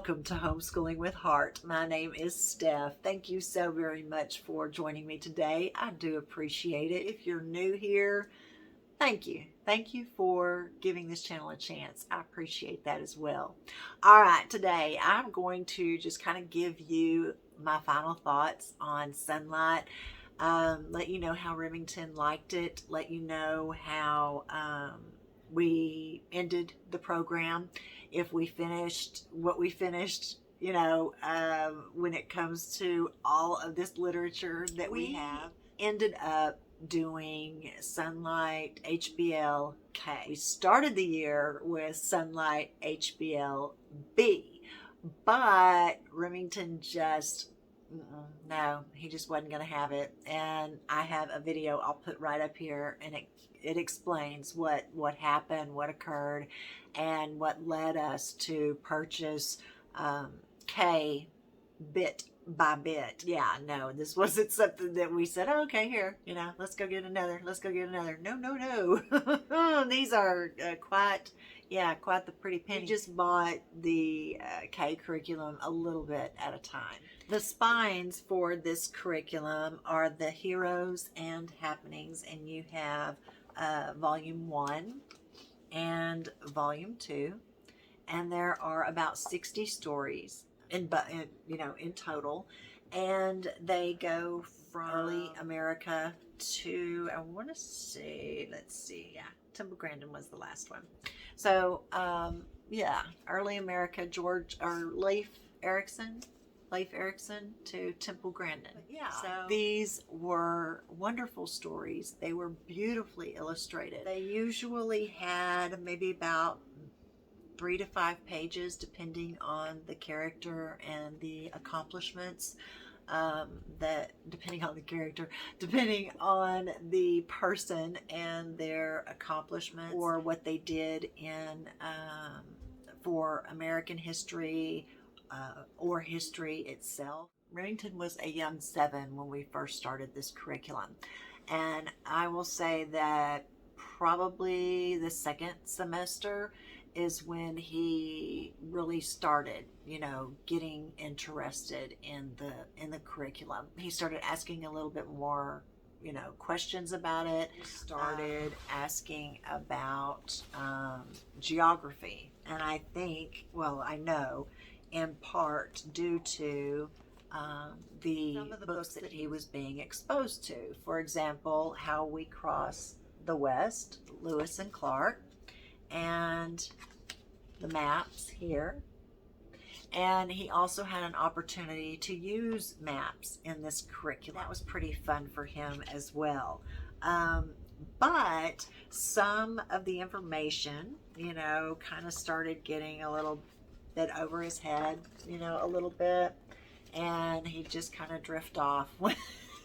Welcome to Homeschooling with Heart. My name is Stef. Thank you so very much for joining me today. I do appreciate it. If you're new here, thank you. Thank you for giving this channel a chance. I appreciate that as well. All right, today I'm going to just kind of give you my final thoughts on Sonlight. Let you know how Remington liked it. Let you know how we ended the program. If we finished what we finished, when it comes to all of this literature that we have, ended up doing Sonlight HBL K. We started the year with Sonlight HBL B, but Remington just no, he just wasn't going to have it. And I have a video I'll put right up here, and it explains what happened, what occurred, and what led us to purchase K bit by bit. Yeah, no, this wasn't something that we said, oh, okay, here, let's go get another. No. These are quite the pretty penny. We just bought the K curriculum a little bit at a time. The spines for this curriculum are the heroes and happenings, and you have volume 1 and volume 2, and there are about 60 stories in total, and they go from early America to, I want to say, Temple Grandin was the last one. So early America, Leif Erikson to Temple Grandin. So these were wonderful stories. They were beautifully illustrated. They usually had maybe about 3 to 5 pages, depending on the character and the accomplishments. Depending on the person and their accomplishments, or what they did in for American history or history itself. Remington was a young 7 when we first started this curriculum, and I will say that probably the second semester is when he really started, getting interested in the curriculum. He started asking a little bit more, questions about it. Started asking about geography, and I know, in part due to some of the books that he was being exposed to. For example, How We Cross the West, Lewis and Clark, and the maps here. And he also had an opportunity to use maps in this curriculum. That was pretty fun for him as well. But some of the information, kind of started getting a little bit over his head, a little bit. And he just kind of drift off when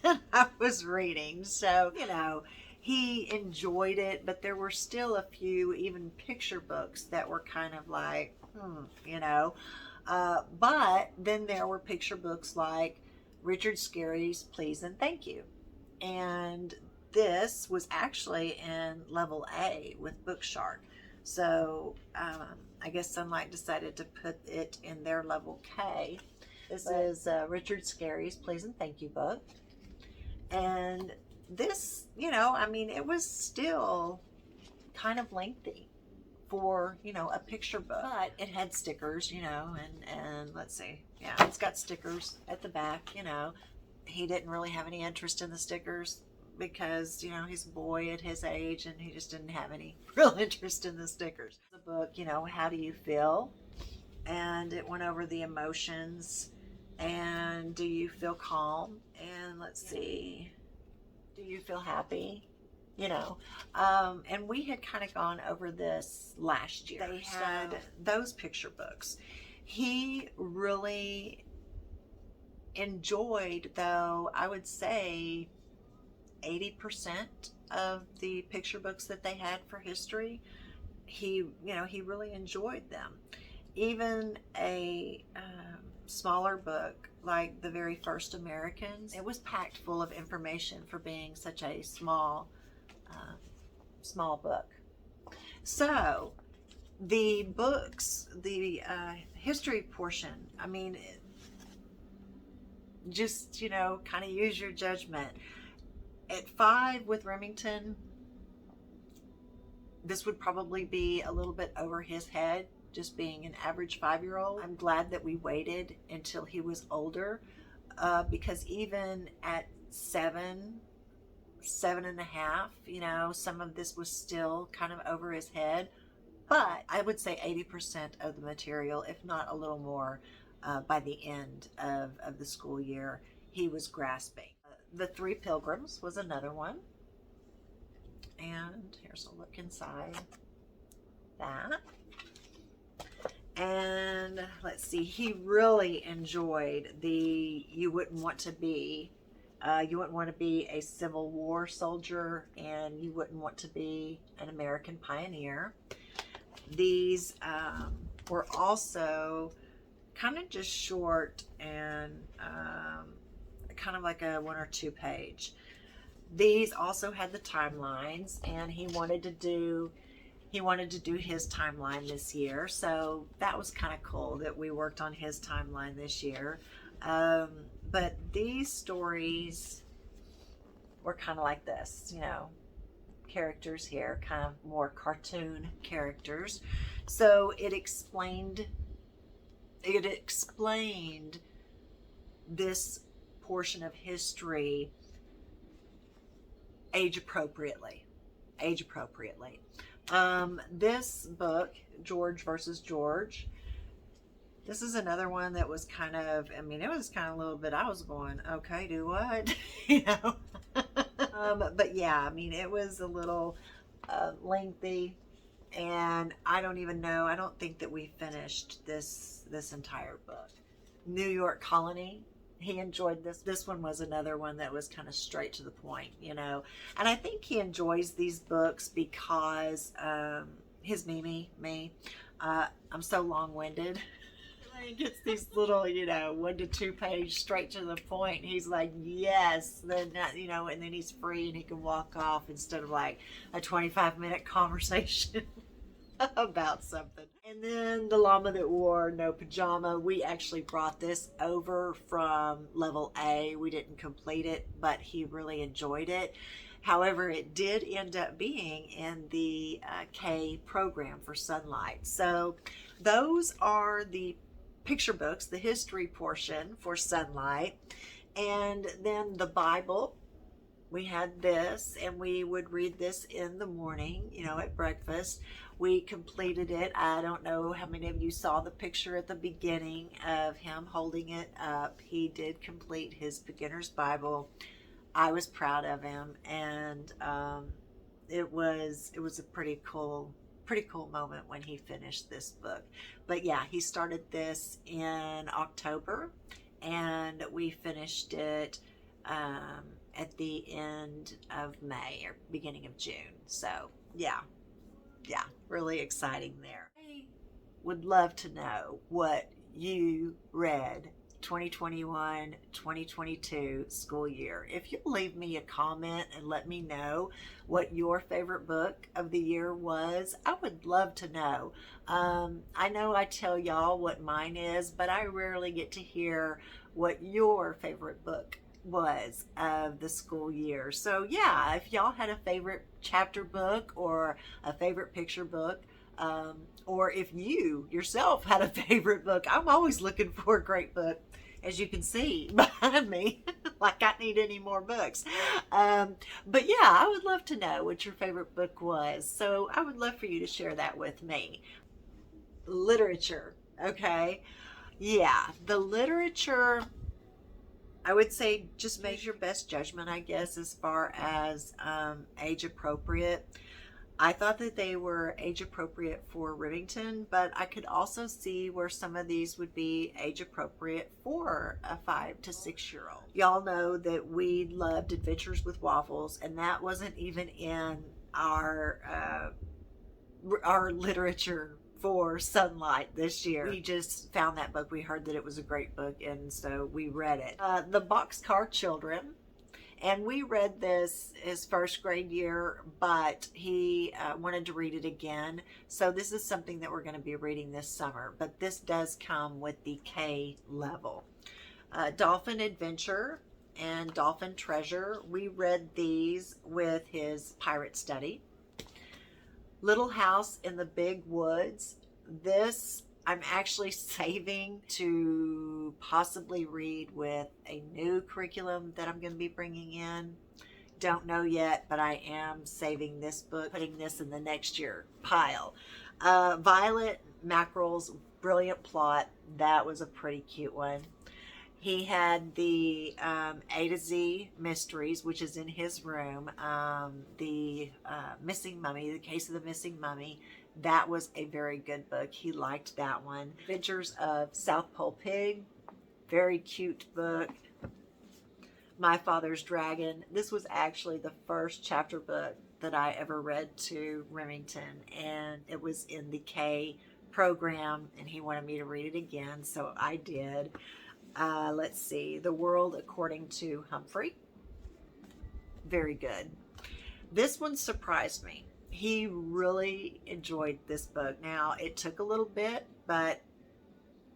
I was reading. So, he enjoyed it, but there were still a few, even picture books that were kind of like, but then there were picture books like Richard Scarry's Please and Thank You. And this was actually in level A with Bookshark. So I guess Sonlight decided to put it in their level K. This is Richard Scarry's Please and Thank You book. And this, it was still kind of lengthy for, a picture book. But it had stickers, and let's see. Yeah, it's got stickers at the back, He didn't really have any interest in the stickers because, he's a boy at his age, and he just didn't have any real interest in the stickers. The book, How Do You Feel? And it went over the emotions. And do you feel calm? And let's see, do you feel happy? And we had kind of gone over this last year. They had those picture books. He really enjoyed, though, I would say 80% of the picture books that they had for history. He really enjoyed them. Even a smaller book like The Very First Americans, it was packed full of information for being such a small book. So The books, the history portion, I mean, just, kind of use your judgment. At 5 with Remington, this would probably be a little bit over his head, just being an average 5-year-old. I'm glad that we waited until he was older, because even at 7, 7.5, some of this was still kind of over his head. But I would say 80% of the material, if not a little more, by the end of the school year, he was grasping. The Three Pilgrims was another one. And here's a look inside that. And let's see, he really enjoyed the You Wouldn't Want to Be a Civil War soldier, and you wouldn't want to be an American pioneer. These were also kind of just short and kind of like a 1 or 2 page. These also had the timelines, and he wanted to do his timeline this year, so that was kind of cool that we worked on his timeline this year. But these stories were kind of like this, characters here, kind of more cartoon characters. So it explained this portion of history age appropriately. This book, George versus George, this is another one that was kind of, it was kind of a little bit, I was going, okay, do what? But yeah, it was a little lengthy, and I don't think that we finished this entire book. New York Colony, he enjoyed this. This one was another one that was kind of straight to the point, and I think he enjoys these books because his me, I'm so long-winded. He gets these little, 1 to 2 page straight to the point. He's like, yes, then and then he's free and he can walk off instead of like a 25-minute conversation about something. And then The Llama That Wore No Pajama, we actually brought this over from level A. We didn't complete it, but he really enjoyed it. However, it did end up being in the K program for Sonlight. So those are the picture books, the history portion for Sonlight. And then the Bible, we had this, and we would read this in the morning, at breakfast. We completed it. I don't know how many of you saw the picture at the beginning of him holding it up. He did complete his beginner's Bible. I was proud of him, and it was a pretty cool moment when he finished this book. But yeah, he started this in October, and we finished it at the end of May or beginning of June. So yeah, really exciting there. I would love to know what you read 2021-2022 school year. If you'll leave me a comment and let me know what your favorite book of the year was, I would love to know. I know I tell y'all what mine is, but I rarely get to hear what your favorite book was of the school year. So yeah, if y'all had a favorite chapter book or a favorite picture book, or if you yourself had a favorite book, I'm always looking for a great book, as you can see behind me, like I need any more books. But yeah, I would love to know what your favorite book was. So I would love for you to share that with me. Literature, okay? Yeah, the literature, I would say just make your best judgment, I guess, as far as age appropriate. I thought that they were age appropriate for Remington, but I could also see where some of these would be age appropriate for a 5 to 6 year old. Y'all know that we loved Adventures with Waffles, and that wasn't even in our literature for Sonlight this year. We just found that book. We heard that it was a great book, and so we read it. The Boxcar Children And we read this his first grade year, but he wanted to read it again. So this is something that we're going to be reading this summer. But this does come with the K level. Dolphin Adventure and Dolphin Treasure. We read these with his pirate study. Little House in the Big Woods. This I'm actually saving to possibly read with a new curriculum that I'm going to be bringing in. Don't know yet, but I am saving this book, putting this in the next year pile. Violet Mackerel's Brilliant Plot. That was a pretty cute one. He had the A to Z Mysteries, which is in his room. The Missing Mummy, The Case of the Missing Mummy. That was a very good book. He liked that one. Adventures of South Pole Pig. Very cute book. My Father's Dragon. This was actually the first chapter book that I ever read to Remington, and it was in the K program, and he wanted me to read it again, so I did. Let's see. The World According to Humphrey. Very good. This one surprised me. He really enjoyed this book. Now, it took a little bit, but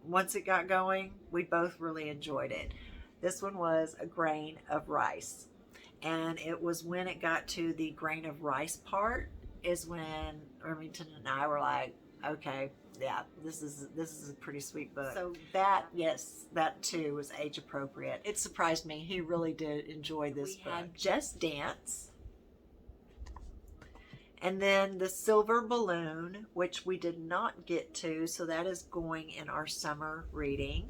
once it got going, we both really enjoyed it. This one was A Grain of Rice. And it was when it got to the grain of rice part is when Remington and I were like, okay, yeah, this is a pretty sweet book. So that, yes, that too was age appropriate. It surprised me. He really did enjoy this book. We had Just Dance. And then The Silver Balloon, which we did not get to, so that is going in our summer reading.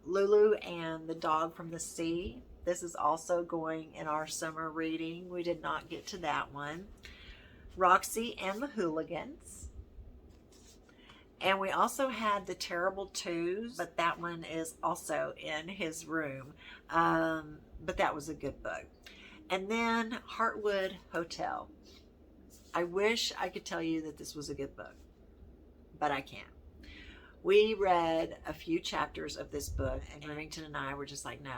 Lulu and the Dog from the Sea. This is also going in our summer reading. We did not get to that one. Roxy and the Hooligans. And we also had The Terrible Twos, but that one is also in his room. But that was a good book. And then Heartwood Hotel. I wish I could tell you that this was a good book, but I can't. We read a few chapters of this book, and Remington and I were just like, no,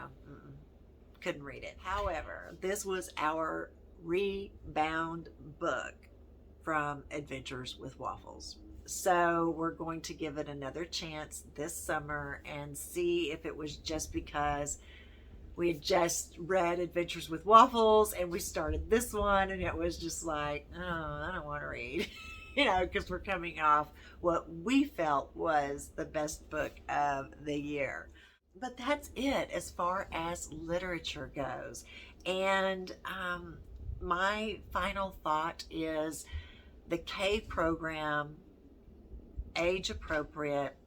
couldn't read it. However, this was our rebound book from Adventures with Waffles. So we're going to give it another chance this summer and see if it was just because we had just read Adventures with Waffles and we started this one and it was just like, oh, I don't want to read, because we're coming off what we felt was the best book of the year. But that's it as far as literature goes. And my final thought is the K program, age appropriate.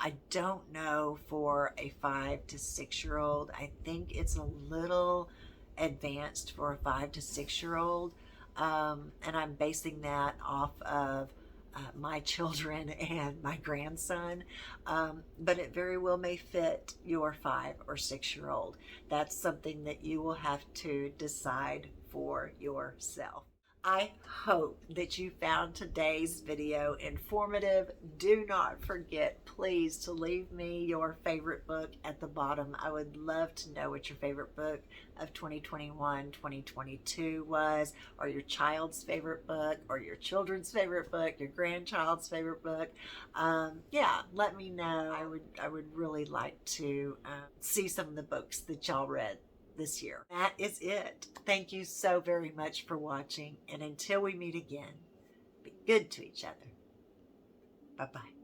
I don't know for a 5 to 6 year old. I think it's a little advanced for a 5 to 6 year old. And I'm basing that off of my children and my grandson. But it very well may fit your 5 or 6 year old. That's something that you will have to decide for yourself. I hope that you found today's video informative. Do not forget, please, to leave me your favorite book at the bottom. I would love to know what your favorite book of 2021, 2022 was, or your child's favorite book, or your children's favorite book, your grandchild's favorite book. Yeah, let me know. I would really like to see some of the books that y'all read this year. That is it. Thank you so very much for watching, and until we meet again, be good to each other. Bye-bye.